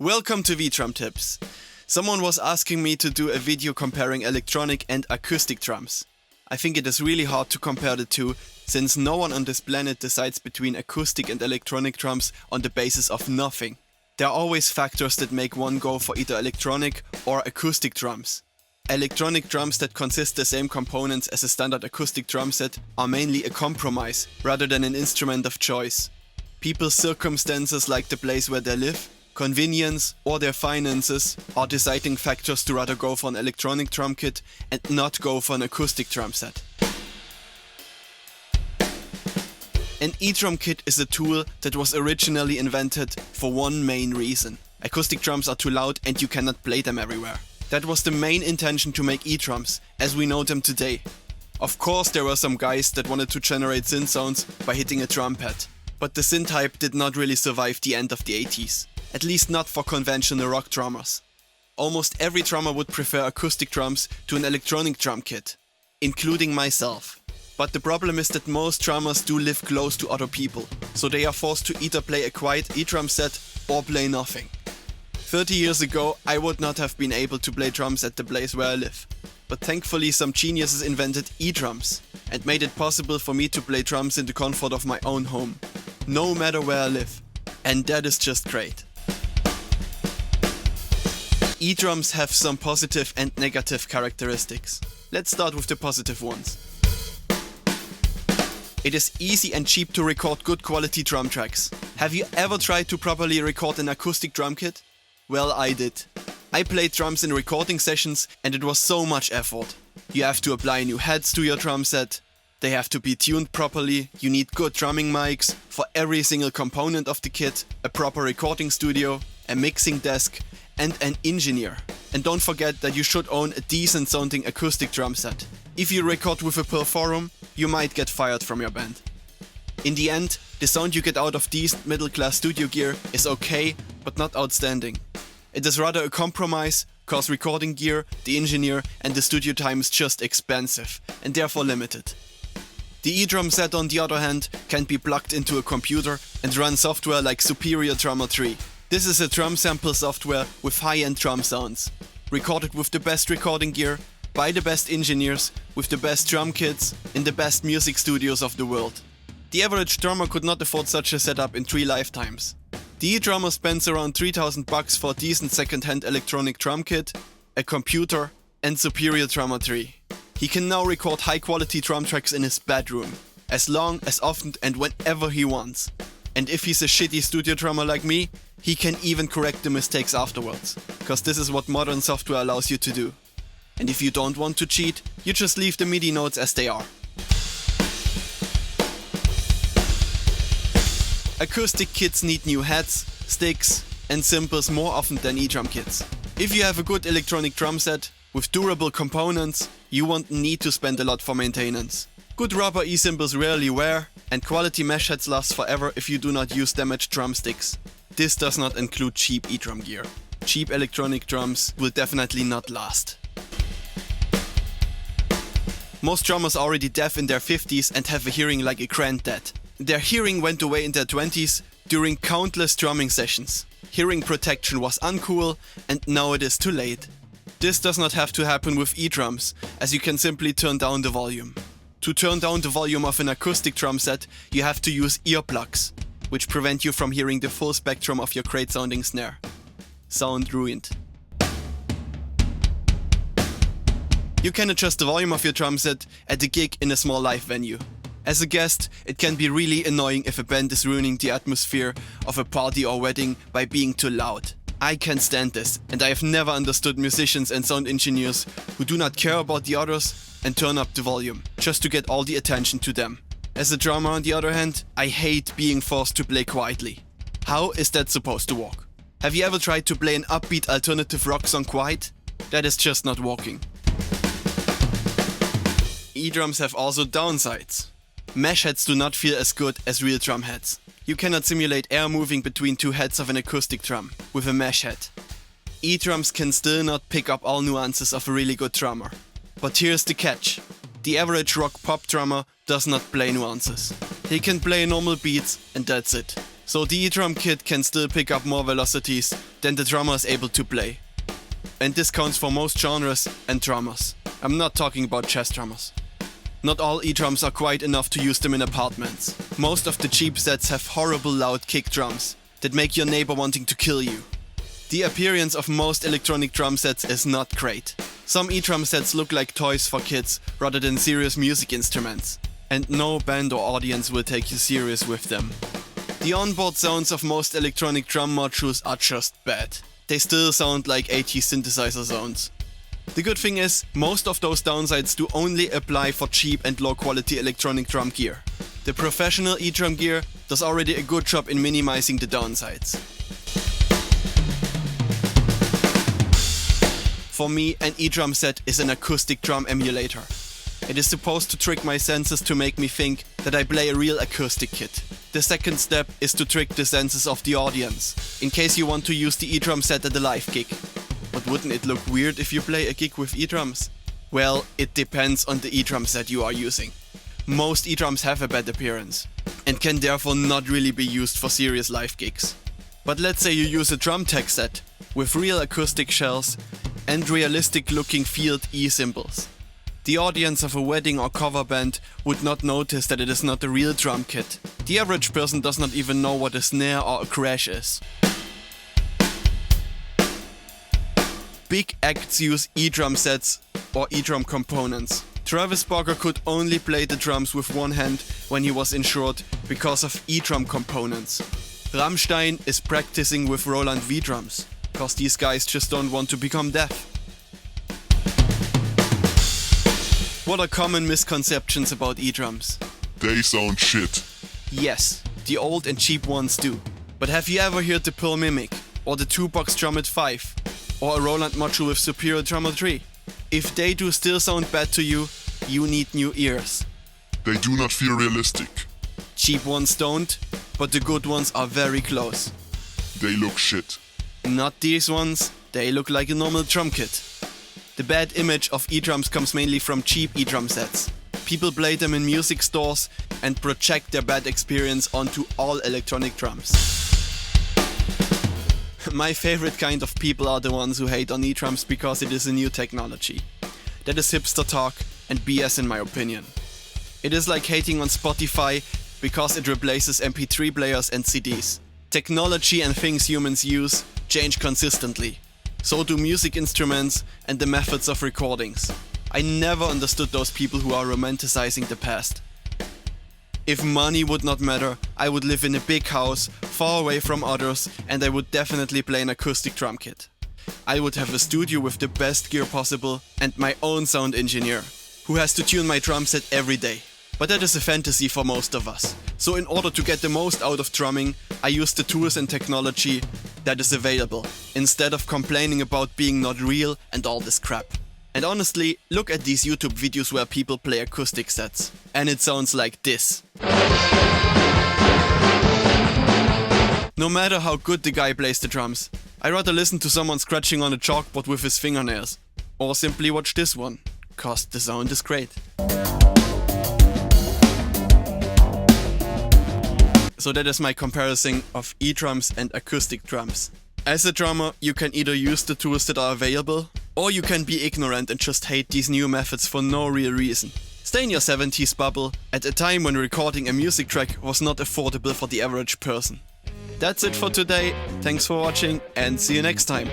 Welcome to V-drumtips. Someone was asking me to do a video comparing electronic and acoustic drums. I think it is really hard to compare the two, since no one on this planet decides between acoustic and electronic drums on the basis of nothing. There are always factors that make one go for either electronic or acoustic drums. Electronic drums that consist the same components as a standard acoustic drum set are mainly a compromise rather than an instrument of choice. People's circumstances, like the place where they live, convenience or their finances, are deciding factors to rather go for an electronic drum kit and not go for an acoustic drum set. An e-drum kit is a tool that was originally invented for one main reason. Acoustic drums are too loud and you cannot play them everywhere. That was the main intention to make e-drums, as we know them today. Of course, there were some guys that wanted to generate synth sounds by hitting a drum pad. But the synth hype did not really survive the end of the 80s. At least not for conventional rock drummers. Almost every drummer would prefer acoustic drums to an electronic drum kit, including myself. But the problem is that most drummers do live close to other people, so they are forced to either play a quiet e-drum set or play nothing. 30 years ago, I would not have been able to play drums at the place where I live. But thankfully some geniuses invented e-drums and made it possible for me to play drums in the comfort of my own home, no matter where I live. And that is just great. E-drums have some positive and negative characteristics. Let's start with the positive ones. It is easy and cheap to record good quality drum tracks. Have you ever tried to properly record an acoustic drum kit? Well, I did. I played drums in recording sessions and it was so much effort. You have to apply new heads to your drum set. They have to be tuned properly, you need good drumming mics for every single component of the kit, a proper recording studio, a mixing desk, and an engineer. And don't forget that you should own a decent sounding acoustic drum set. If you record with a Pearl Forum, you might get fired from your band. In the end, the sound you get out of decent middle class studio gear is okay, but not outstanding. It is rather a compromise, cause recording gear, the engineer and the studio time is just expensive and therefore limited. The e-drum set, on the other hand, can be plugged into a computer and run software like Superior Drummer 3. This is a drum sample software with high-end drum sounds, recorded with the best recording gear, by the best engineers, with the best drum kits, in the best music studios of the world. The average drummer could not afford such a setup in 3 lifetimes. The e-drummer spends around $3,000 for a decent second-hand electronic drum kit, a computer, and Superior Drummer 3. He can now record high-quality drum tracks in his bedroom, as long, as often and whenever he wants. And if he's a shitty studio drummer like me, he can even correct the mistakes afterwards, cause this is what modern software allows you to do. And if you don't want to cheat, you just leave the MIDI notes as they are. Acoustic kits need new heads, sticks and cymbals more often than e-drum kits. If you have a good electronic drum set with durable components, you won't need to spend a lot for maintenance. Good rubber e-cymbals rarely wear, and quality mesh heads last forever if you do not use damaged drumsticks. This does not include cheap e-drum gear. Cheap electronic drums will definitely not last. Most drummers are already deaf in their 50s and have a hearing like a granddad. Their hearing went away in their 20s during countless drumming sessions. Hearing protection was uncool and now it is too late. This does not have to happen with e-drums, as you can simply turn down the volume. To turn down the volume of an acoustic drum set, you have to use earplugs, which prevent you from hearing the full spectrum of your great sounding snare. Sound ruined. You can adjust the volume of your drum set at a gig in a small live venue. As a guest, it can be really annoying if a band is ruining the atmosphere of a party or wedding by being too loud. I can't stand this, and I have never understood musicians and sound engineers who do not care about the others and turn up the volume, just to get all the attention to them. As a drummer, on the other hand, I hate being forced to play quietly. How is that supposed to work? Have you ever tried to play an upbeat alternative rock song quiet? That is just not working. E-drums have also downsides. Mesh heads do not feel as good as real drum heads. You cannot simulate air moving between two heads of an acoustic drum with a mesh head. E-drums can still not pick up all nuances of a really good drummer. But here's the catch. The average rock pop drummer does not play nuances. He can play normal beats and that's it. So the E-drum kit can still pick up more velocities than the drummer is able to play. And this counts for most genres and drummers. I'm not talking about chess drummers. Not all E-drums are quite enough to use them in apartments. Most of the cheap sets have horrible loud kick drums that make your neighbor wanting to kill you. The appearance of most electronic drum sets is not great. Some E-drum sets look like toys for kids rather than serious music instruments. And no band or audience will take you serious with them. The onboard sounds of most electronic drum modules are just bad. They still sound like 80s synthesizer sounds. The good thing is, most of those downsides do only apply for cheap and low quality electronic drum gear. The professional E-drum gear does already a good job in minimizing the downsides. For me, an E-drum set is an acoustic drum emulator. It is supposed to trick my senses to make me think that I play a real acoustic kit. The second step is to trick the senses of the audience, in case you want to use the E-drum set at a live gig. But wouldn't it look weird if you play a gig with E-drums? Well, it depends on the E-drum set you are using. Most E-drums have a bad appearance, and can therefore not really be used for serious live gigs. But let's say you use a drum tech set, with real acoustic shells and realistic looking field E cymbals. The audience of a wedding or cover band would not notice that it is not a real drum kit. The average person does not even know what a snare or a crash is. Big acts use E-drum sets or E-drum components. Travis Barker could only play the drums with one hand when he was insured because of E-drum components. Rammstein is practicing with Roland V-drums, cause these guys just don't want to become deaf. What are common misconceptions about E-drums? They sound shit. Yes, the old and cheap ones do. But have you ever heard the Pearl Mimic, or the 2-box Drummit 5, or a Roland module with Superior Drummer 3? If they do still sound bad to you, you need new ears. They do not feel realistic. Cheap ones don't, but the good ones are very close. They look shit. Not these ones, they look like a normal drum kit. The bad image of E-drums comes mainly from cheap E-drum sets. People play them in music stores and project their bad experience onto all electronic drums. My favorite kind of people are the ones who hate on E-drums because it is a new technology. That is hipster talk and BS in my opinion. It is like hating on Spotify because it replaces MP3 players and CDs. Technology and things humans use change consistently. So do music instruments and the methods of recordings. I never understood those people who are romanticizing the past. If money would not matter, I would live in a big house, far away from others, and I would definitely play an acoustic drum kit. I would have a studio with the best gear possible and my own sound engineer, who has to tune my drum set every day. But that is a fantasy for most of us. So in order to get the most out of drumming, I use the tools and technology that is available, instead of complaining about being not real and all this crap. And honestly, look at these YouTube videos where people play acoustic sets. And it sounds like this. No matter how good the guy plays the drums, I rather listen to someone scratching on a chalkboard with his fingernails. Or simply watch this one, cause the sound is great. So that is my comparison of E-drums and acoustic drums. As a drummer, you can either use the tools that are available, or you can be ignorant and just hate these new methods for no real reason. Stay in your 70s bubble at a time when recording a music track was not affordable for the average person. That's it for today, thanks for watching and see you next time.